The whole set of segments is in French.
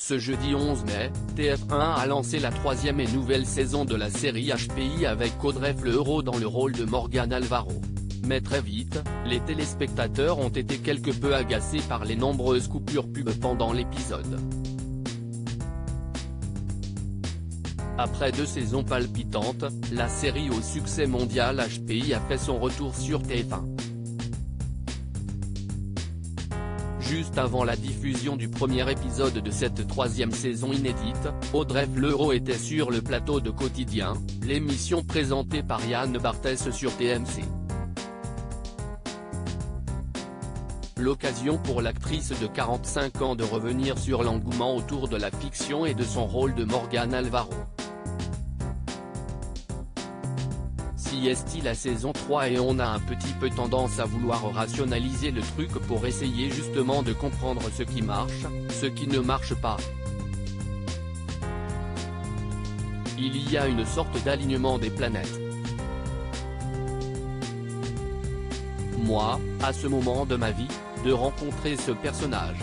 Ce jeudi 11 mai, TF1 a lancé la troisième et nouvelle saison de la série HPI avec Audrey Fleurot dans le rôle de Morgane Alvaro. Mais très vite, les téléspectateurs ont été quelque peu agacés par les nombreuses coupures pub pendant l'épisode. Après 2 saisons palpitantes, la série au succès mondial HPI a fait son retour sur TF1. Juste avant la diffusion du premier épisode de cette troisième saison inédite, Audrey Fleurot était sur le plateau de Quotidien, l'émission présentée par Yann Barthès sur TMC. L'occasion pour l'actrice de 45 ans de revenir sur l'engouement autour de la fiction et de son rôle de Morgane Alvaro. Si est-il la saison 3 et on a un petit peu tendance à vouloir rationaliser le truc pour essayer justement de comprendre ce qui marche, ce qui ne marche pas. Il y a une sorte d'alignement des planètes. Moi, à ce moment de ma vie, de rencontrer ce personnage.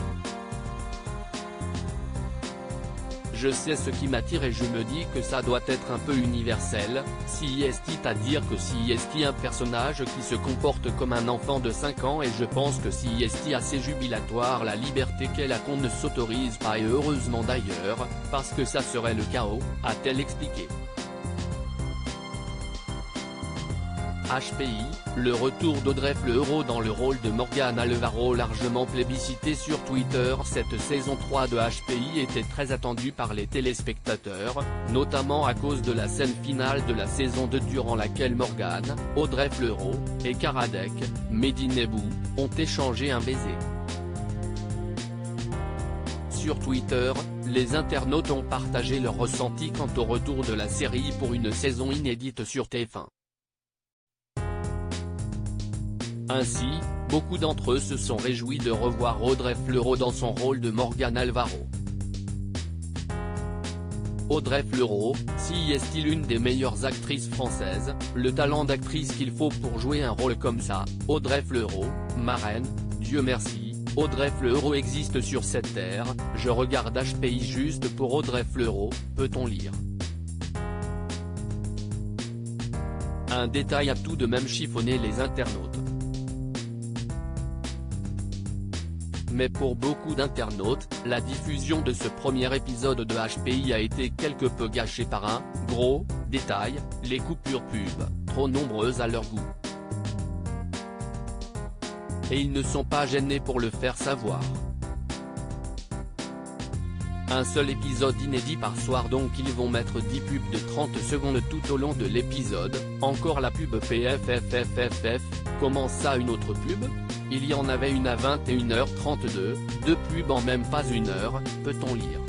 Je sais ce qui m'attire et je me dis que ça doit être un peu universel, si est-il à dire que si est-il un personnage qui se comporte comme un enfant de 5 ans et je pense que si est-il assez jubilatoire la liberté qu'elle a qu'on ne s'autorise pas et heureusement d'ailleurs, parce que ça serait le chaos, a-t-elle expliqué. HPI, le retour d'Audrey Fleurot dans le rôle de Morgane Alvaro largement plébiscité sur Twitter. Cette saison 3 de HPI était très attendue par les téléspectateurs, notamment à cause de la scène finale de la saison 2 durant laquelle Morgane, Audrey Fleurot, et Karadec, Mehdi Nebou, ont échangé un baiser. Sur Twitter, les internautes ont partagé leur ressenti quant au retour de la série pour une saison inédite sur TF1. Ainsi, beaucoup d'entre eux se sont réjouis de revoir Audrey Fleurot dans son rôle de Morgane Alvaro. Audrey Fleurot, si est-il une des meilleures actrices françaises, le talent d'actrice qu'il faut pour jouer un rôle comme ça, Audrey Fleurot, marraine, Dieu merci, Audrey Fleurot existe sur cette terre, je regarde HPI juste pour Audrey Fleurot, peut-on lire. Un détail a tout de même chiffonné les internautes. Mais pour beaucoup d'internautes, la diffusion de ce premier épisode de HPI a été quelque peu gâchée par un « gros » détail, les coupures pub, trop nombreuses à leur goût. Et ils ne sont pas gênés pour le faire savoir. Un seul épisode inédit par soir donc ils vont mettre 10 pubs de 30 secondes tout au long de l'épisode, encore la pub PFFFFF, comment ça une autre pub ? Il y en avait une à 21h32, 2 pubs en même pas une heure, peut-on lire.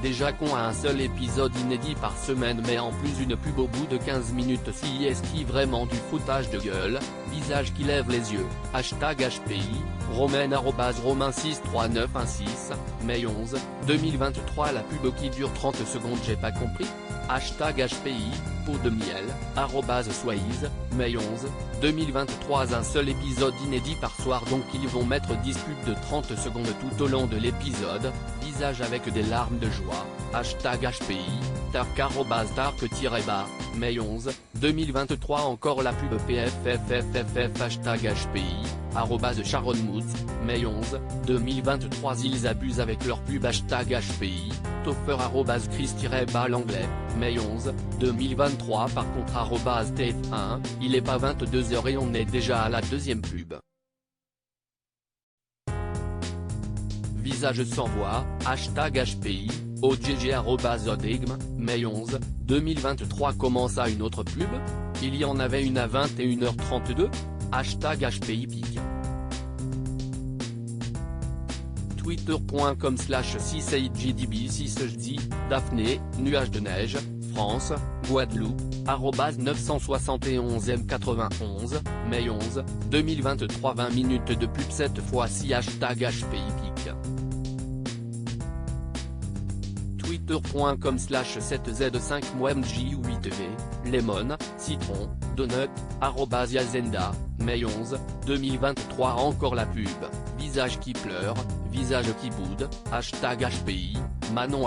Déjà qu'on a un seul épisode inédit par semaine mais en plus une pub au bout de 15 minutes si est-il vraiment du foutage de gueule, visage qui lève les yeux, #HPI, romaine @romain63916, mai 11, 2023 la pub qui dure 30 secondes j'ai pas compris, #HPI, pot de miel, @Swaïs, mai 11, 2023 un seul épisode inédit par soir donc ils vont mettre 10 pubs de 30 secondes tout au long de l'épisode, visage avec des larmes de joie, #HPI, tark@tark-bas, mai 11, 2023 encore la pub PFFFFF #HPI, @SharonMoods, mai 11, 2023 ils abusent avec leur pub #HPI, Toffer @Chris-bas l'anglais, mai 11, 2023 par contre @TF1, il est pas 22h et on est déjà à la deuxième pub. Visage sans voix, #HPI, OGG@Odigme, mai 11, 2023 comment ça une autre pub ? Il y en avait une à 21h32 ? #HPI pique. Twitter.com/6AGDB6JD, Daphné, nuage de neige, France, Guadeloupe, @971M91, mai 11, 2023 20 minutes de pub cette fois-ci #HPI pique. Twitter.com/7Z5MoMJ8V, Lemon, Citron, Donut, @Yazenda, mai 11, 2023 encore la pub, visage qui pleure, visage qui boude, hashtag HPI, Manon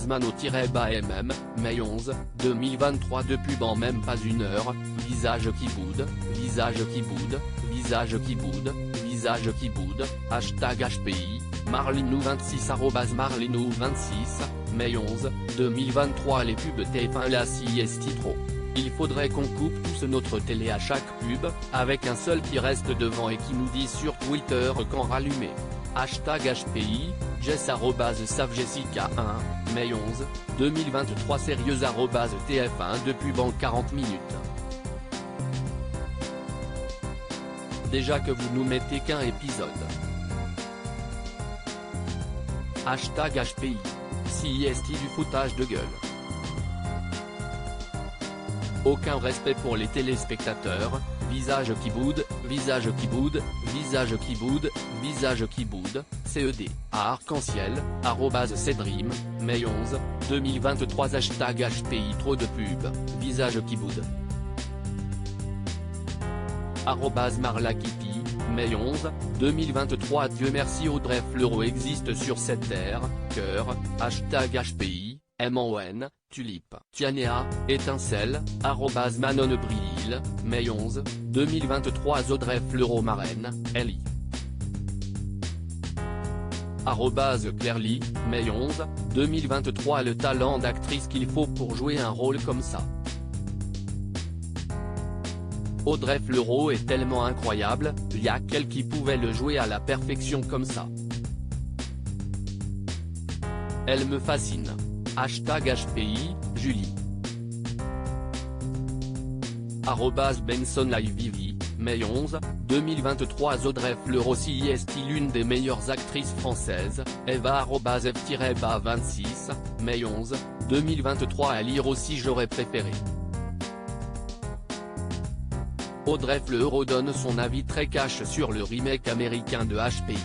@mano-mm, mai 11, 2023 de pub en même pas une heure, visage qui boude, visage qui boude, visage qui boude, visage qui boude, hashtag HPI, Marlinou26 @Marlinou26, mai 11, 2023 les pubs TF1 la sieste trop. Il faudrait qu'on coupe tous notre télé à chaque pub, avec un seul qui reste devant et qui nous dit sur Twitter quand rallumer. Hashtag HPI, Jess @SavJessica1, mai 11, 2023 sérieuse @TF1 de pub en 40 minutes. Déjà que vous nous mettez qu'un épisode. Hashtag HPI, CIST du foutage de gueule. Aucun respect pour les téléspectateurs, visage qui boude, visage qui boude, visage qui boude, visage qui boude, CED, à Arc-en-Ciel, @Cedream, mai 11, 2023 hashtag HPI trop de pub, visage qui boude. @Marlakipi, mai 11, 2023 Dieu merci Audrey Fleurot existe sur cette terre, cœur, hashtag HPI, MON, Tulipe, Tianea, étincelle, @Manon Bril, mai 11, 2023 Audrey Fleurot marraine, Ellie. @Clairly, mai 11, 2023 le talent d'actrice qu'il faut pour jouer un rôle comme ça. Audrey Fleurot est tellement incroyable, y'a qu'elle qui pouvait le jouer à la perfection comme ça. Elle me fascine. Hashtag HPI, Julie. @BensonLiveVivi, mai 11, 2023 Audrey Fleurot CIST l'une des meilleures actrices françaises, Eva @F-26, mai 11, 2023 à lire aussi j'aurais préféré. Audrey Fleurot donne son avis très cash sur le remake américain de HPI.